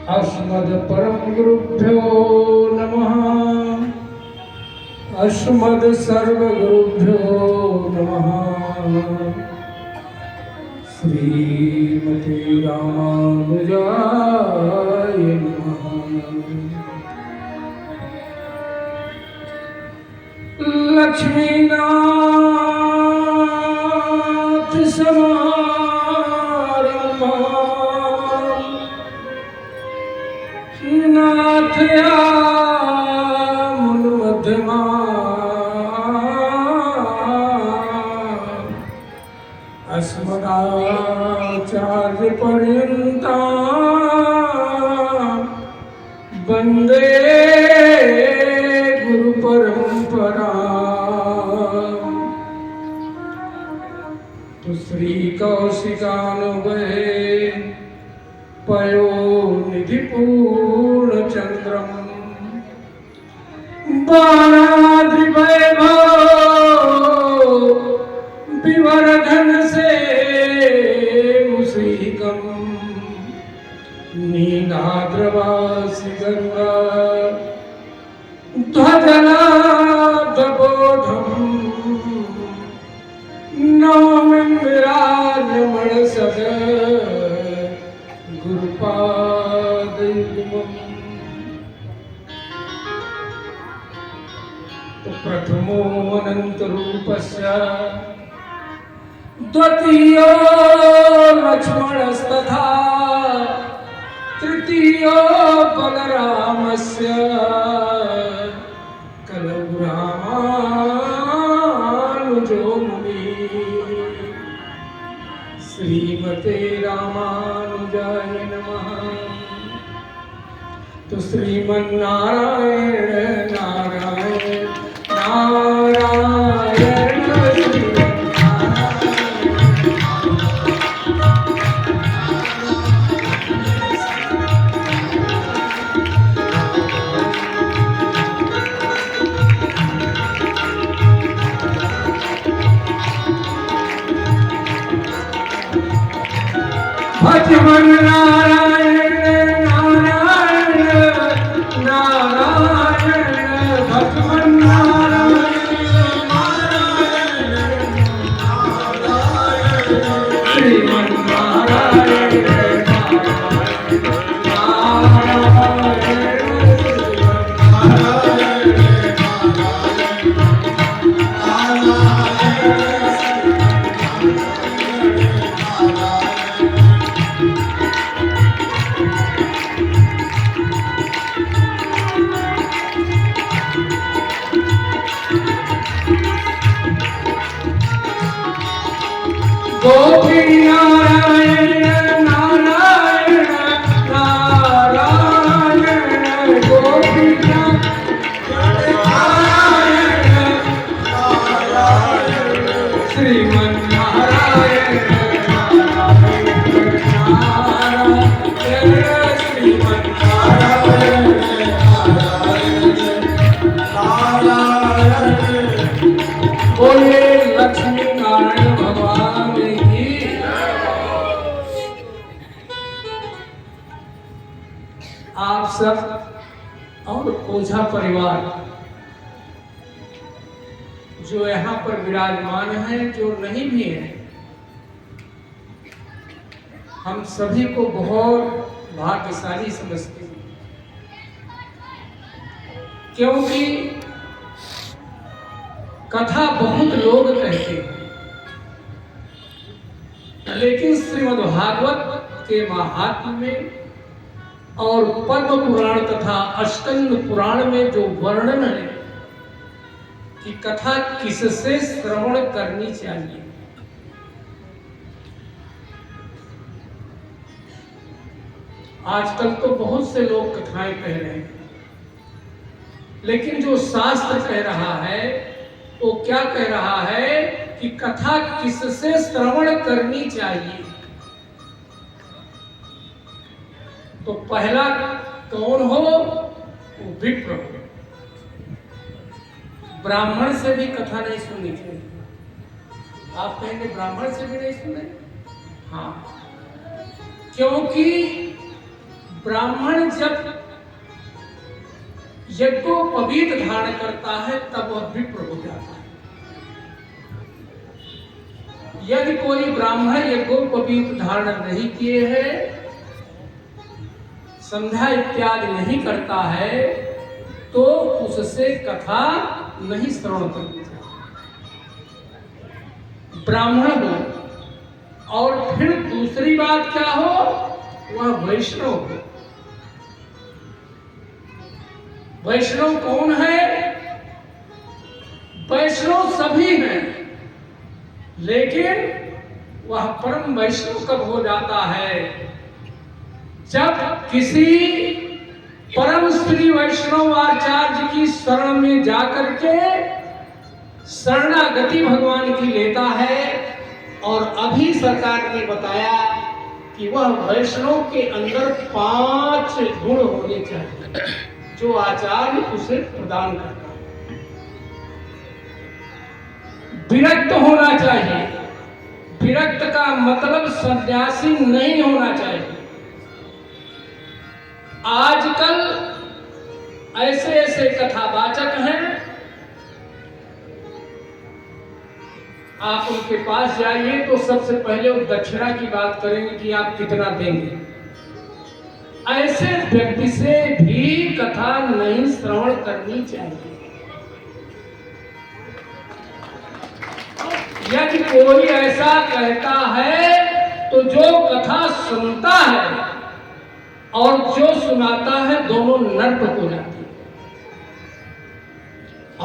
अस्मद्परमगुरुभ्यो नमः। अस्मद्सर्वगुरुभ्यो नमः। श्रीमते रामानुजाय नमः। लक्ष्मीनाथ समारंभा नाथया मुनिमध्यमा अस्मदाचार्यपर्यन्ता वन्दे गुरुपरम्परा। तो श्री कौशिकानुगहे पयोनिधि पूर्णचन्द्रम् बाणाद्रिवैभव विवर्धन से मुसीकम् नीलाद्रवासी गरुड़ा ध्वजनाथबोधम् नौमिं विराजमण सद गुरुपादयुग्मम्। तो प्रथमो अनन्तरूपस्य द्वितीयो लक्ष्मणस्तथा तृतीयो बलरामस्य कलौ रामानुजो मुनिः। श्रीमते रामानुजाय नमः। तो श्रीमन्नारायण नारायण नारायण भजमन नारायण नारायण नारायण भजमन नारायण नारायण श्रीमन नारायण गोपी नारायण नारायण नारायण गोपी नारायण नारायण श्रीमन नारायण नारायण श्रीमन नारायण नारायण बोले लक्ष्मी नारायण भगवान की। आप सब और ओझा परिवार जो यहाँ पर विराजमान हैं, जो नहीं भी हैं, हम सभी को बहुत भाग्यशाली समझते हैं, क्योंकि कथा बहुत लोग कहते हैं, लेकिन श्रीमद्भागवत के महात्म्य में और पद्म पुराण तथा अष्टंग पुराण में जो वर्णन है कि कथा किससे श्रवण करनी चाहिए, आजकल तो बहुत से लोग कथाएं कह रहे हैं, लेकिन जो शास्त्र कह रहा है वो क्या कह रहा है कि कथा किससे श्रवण करनी चाहिए। तो पहला कौन हो? वो विप्र हो। ब्राह्मण से भी कथा नहीं सुननी चाहिए। आप कहेंगे ब्राह्मण से भी नहीं सुने? हाँ, क्योंकि ब्राह्मण जब यज्ञोपवीत धारण करता है तब वह विप्र हो जाता है। यदि कोई ब्राह्मण यज्ञोपवीत धारण नहीं किए है, संध्या इत्यादि नहीं करता है, तो उससे कथा नहीं श्रवण करनी चाहिए। ब्राह्मण हो और फिर दूसरी बात क्या हो, वह वैष्णव हो। वैष्णव कौन है? वैष्णव सभी हैं, लेकिन वह परम वैष्णव कब हो जाता है? जब किसी परम श्री वैष्णव आचार्य की शरण में जाकर के शरणागति भगवान की लेता है। और अभी सरकार ने बताया कि वह वैष्णव के अंदर 5 गुण होने चाहिए जो आचार्य उसे प्रदान करता है। विरक्त होना चाहिए। विरक्त का मतलब सन्यासी नहीं होना चाहिए। आजकल ऐसे ऐसे कथावाचक हैं, आप उनके पास जाइए तो सबसे पहले वो दक्षिणा की बात करेंगे कि आप कितना देंगे। ऐसे व्यक्ति से भी कथा नहीं श्रवण करनी चाहिए। यदि कोई ऐसा कहता है तो जो कथा सुनता है और जो सुनाता है दोनों नर्क हो जाते हैं।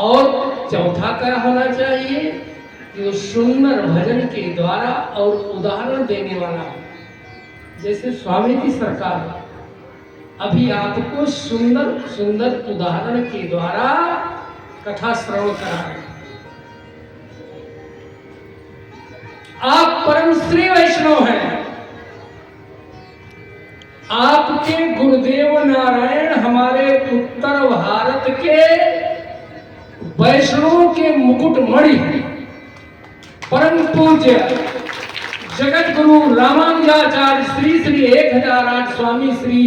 और चौथा क्या होना चाहिए कि वो सुंदर भजन के द्वारा और उदाहरण देने वाला हो। जैसे स्वामी की सरकार अभी आपको सुंदर सुंदर उदाहरण के द्वारा कथा श्रवण करा रहे। आप परम श्री वैष्णव हैं। आपके गुरुदेव नारायण हमारे उत्तर भारत के वैष्णव के मुकुटमणि परम पूज्य जगत गुरु रामानुजाचार्य श्री श्री 1008 स्वामी श्री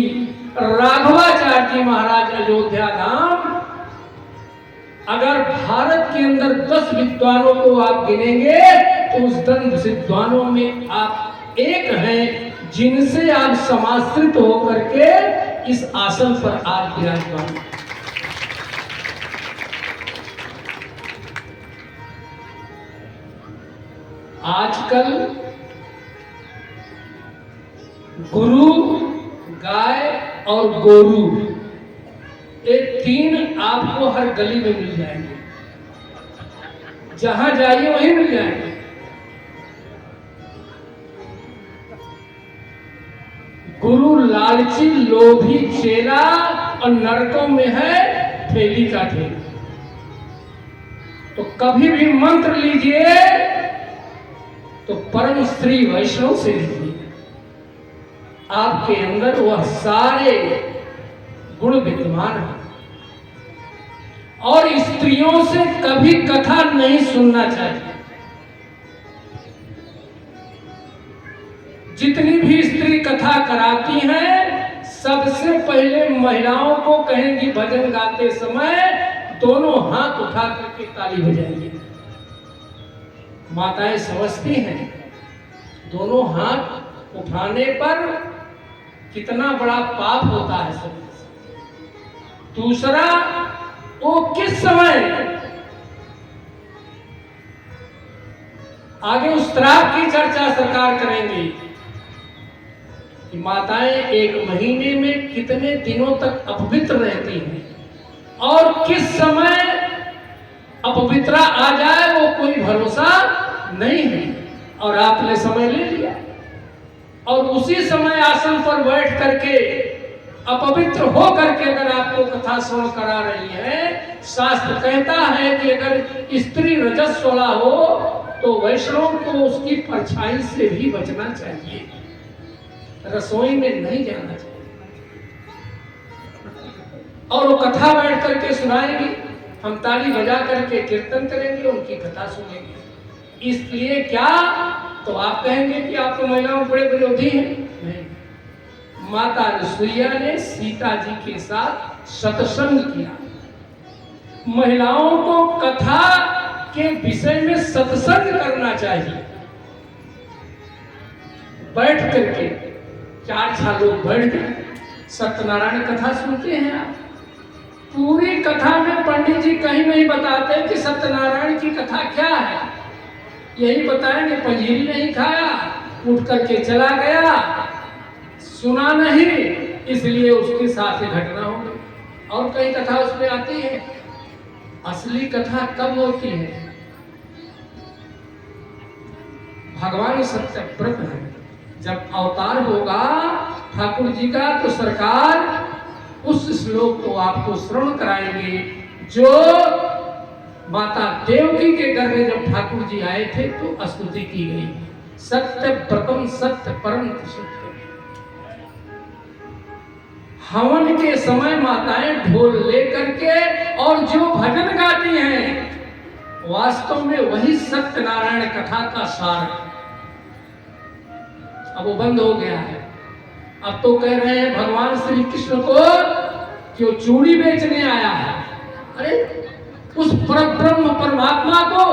राघवाचार्य जी महाराज अयोध्या धाम। अगर भारत के अंदर 10 विद्वानों को आप गिनेंगे तो उस 10 विद्वानों में आप एक हैं, जिनसे आप समाश्रित होकर के इस आसन पर आज विराजमान। आजकल गुरु, गाय और गोरू ये 3 आपको हर गली में मिल जाएंगे। जहां जाइए वहीं मिल जाएंगे। गुरु लालची लोभी चेला और नरकों में है ठेली का ठेला। तो कभी भी मंत्र लीजिए तो परम श्री वैष्णव से लीजिए। आपके अंदर वह सारे गुण विद्यमान है। और स्त्रियों से कभी कथा नहीं सुनना चाहिए। जितनी भी स्त्री कथा कराती हैं, सबसे पहले महिलाओं को कहेंगी भजन गाते समय दोनों हाथ उठा करके ताली बजाइए। माताएं समझती हैं दोनों हाथ उठाने पर कितना बड़ा पाप होता है सब। दूसरा, वो किस समय आगे उस श्राप की चर्चा सरकार करेंगी कि माताएं 1 महीने में कितने दिनों तक अपवित्र रहती हैं और किस समय अपवित्रा आ जाए वो कोई भरोसा नहीं है। और आपने समय ले लिया और उसी समय आसन पर बैठ करके अपवित्र हो करके अगर आपको कथा श्रवण करा रही है। शास्त्र कहता है कि अगर स्त्री रजस्वला हो तो वैष्णव को उसकी परछाई से भी बचना चाहिए, रसोई में नहीं जाना चाहिए। और वो कथा बैठ करके सुनाएंगी, हम ताली बजा करके कीर्तन करेंगे, उनकी कथा सुनेंगे। इसलिए क्या तो आप कहेंगे कि आप तो महिलाओं बड़े विरोधी हैं। नहीं, माता अनुसुईया ने सीता जी के साथ सत्संग किया। महिलाओं को कथा के विषय में सत्संग करना चाहिए। बैठ करके 4-6 लोग बैठ गए, सत्यनारायण कथा सुनते हैं आप। पूरी कथा में पंडित जी कहीं नहीं बताते कि सत्यनारायण की कथा क्या है। यही बताएंगे पंजीरी नहीं खाया, उठ करके चला गया, सुना नहीं, इसलिए उसके साथ घटना हो गई। और कई कथा उसमें आती है। असली कथा कब होती है? भगवान सत्यव्रत है, जब अवतार होगा ठाकुर जी का, तो सरकार उस श्लोक को आपको श्रवण कराएंगे जो माता देवकी के घर में जब ठाकुर जी आए थे तो स्तुति की गई। सत्य व्रतम सत्य परम सत्य। हवन के समय माताएं ढोल लेकर के और जो भजन गाती हैं, वास्तव में वही सत्यनारायण कथा का सार है। अब वो बंद हो गया है। अब तो कह रहे हैं भगवान श्री कृष्ण को कि वो चूड़ी बेचने आया है। अरे उस परब्रह्म परमात्मा को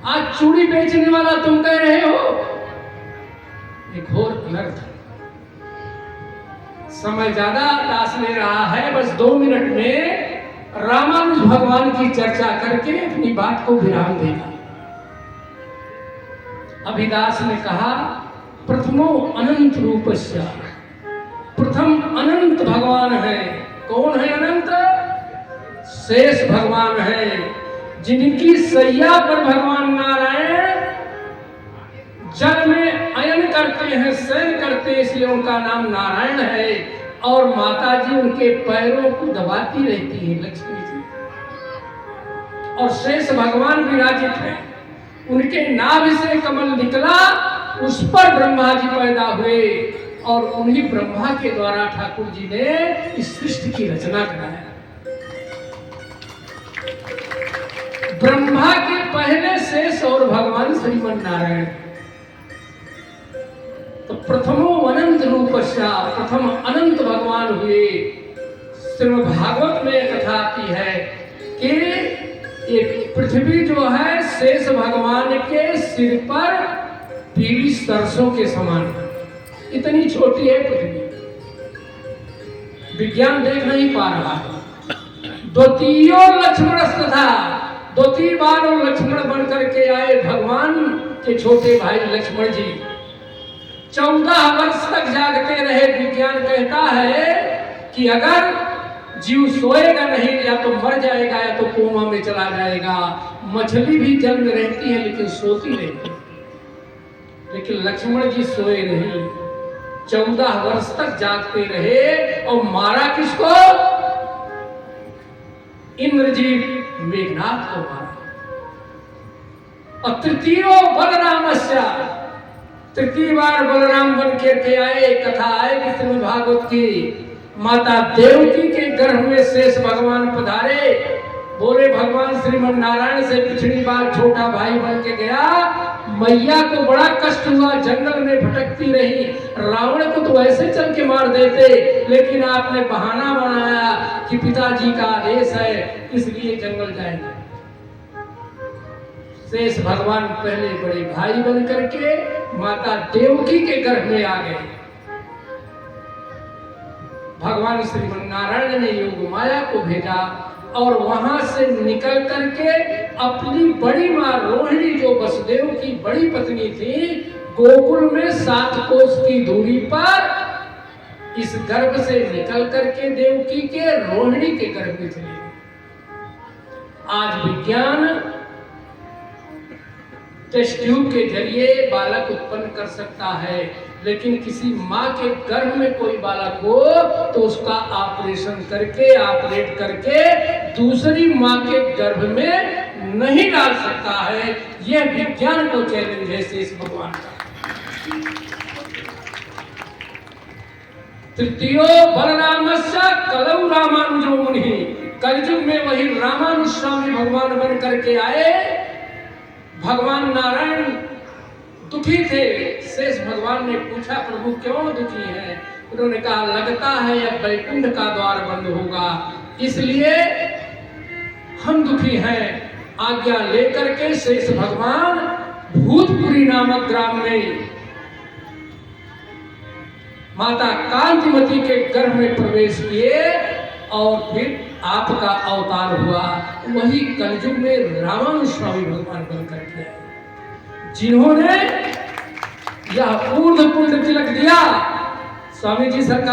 आज चूड़ी बेचने वाला तुम कह रहे हो? एक घोर अनर्थ है। समय ज्यादा दास ले रहा है, बस 2 मिनट में रामानुज भगवान की चर्चा करके अपनी बात को विराम देगा। अभिदास ने कहा प्रथमो अनंत रूपस्य, प्रथम अनंत भगवान है। कौन है अनंत? शेष भगवान है, जिनकी सैया पर भगवान नारायण जल में अयन करते हैं, शयन करते हैं, इसलिए उनका नाम नारायण है। और माता जी उनके पैरों को दबाती रहती है, लक्ष्मी जी। और शेष भगवान विराजित है, उनके नाभि से कमल निकला, उस पर ब्रह्मा जी पैदा हुए और उन्हीं ब्रह्मा के द्वारा ठाकुर जी ने इस सृष्टि की रचना कराया। ब्रह्मा के पहले शेष और भगवान श्रीमन नारायण। तो प्रथमो अनंत रूपस्या, प्रथम अनंत भगवान हुए। श्रीमद् भागवत में कथा आती है कि एक पृथ्वी जो है शेष भगवान के सिर पर पीली सरसों के समान, इतनी छोटी है पृथ्वी। विज्ञान देख नहीं पा रहा है। द्वितीय लक्ष्मण था, 2 बार और लक्ष्मण बन करके आए भगवान के छोटे भाई लक्ष्मण जी। 14 वर्ष तक जागते रहे। विज्ञान कहता है कि अगर जीव सोएगा नहीं, या तो मर जाएगा या तो कोमा में चला जाएगा। मछली भी जल में रहती है लेकिन सोती रहती है, लेकिन लक्ष्मण जी सोए नहीं, 14 वर्ष तक जागते रहे। और मारा किसको? इंद्रजीत मेघनाथ को मारा। और तृतीय बलरामस्या, तृतीय बार बलराम बन के आए। कथा आएगी श्रीमद् भागवत की। माता देवकी के गर्भ में शेष भगवान पधारे। बोले भगवान श्रीमन नारायण से पिछली बार छोटा भाई बन के गया, मैया को बड़ा कष्ट हुआ, जंगल में भटकती रही। रावण को तो ऐसे चल के मार देते, लेकिन आपने बहाना बनाया कि पिताजी का आदेश है, इसलिए जंगल जाएंगे। शेष भगवान पहले बड़े भाई बन करके माता देवकी के गर्भ में आ गए। भगवान श्रीमन नारायण ने योग माया को भेजा और वहां से निकल करके अपनी बड़ी मां रोहिणी, जो वसुदेव की बड़ी पत्नी थी, गोकुल में 7 कोस की दूरी पर इस गर्भ से निकल करके देवकी के रोहिणी के गर्भ में चले। आज विज्ञान टेस्ट ट्यूब के जरिए बालक उत्पन्न कर सकता है, लेकिन किसी माँ के गर्भ में कोई बालक हो तो उसका ऑपरेशन करके, ऑपरेट करके दूसरी माँ के गर्भ में नहीं डाल सकता है। यह विज्ञान को चैलेंज है शेष भगवान का। तृतीय बलरामस्य कलौ रामानुजो मुनि, कलयुग में वही रामानुज स्वामी भगवान बन करके आए। भगवान नारायण दुखी थे। शेष भगवान ने पूछा, प्रभु क्यों दुखी हैं? उन्होंने कहा, लगता है अब वैकुंठ का द्वार बंद होगा, इसलिए हम दुखी हैं। आज्ञा लेकर के शेष भगवान भूतपुरी नामक ग्राम में माता कांतिमती के गर्भ में प्रवेश किए और फिर आपका अवतार हुआ। वही कलयुग में रामानुज स्वामी भगवान बनकर के आए, जिन्होंने यह ऊर्ध्व पुंड तिलक दिया। स्वामी जी सरकार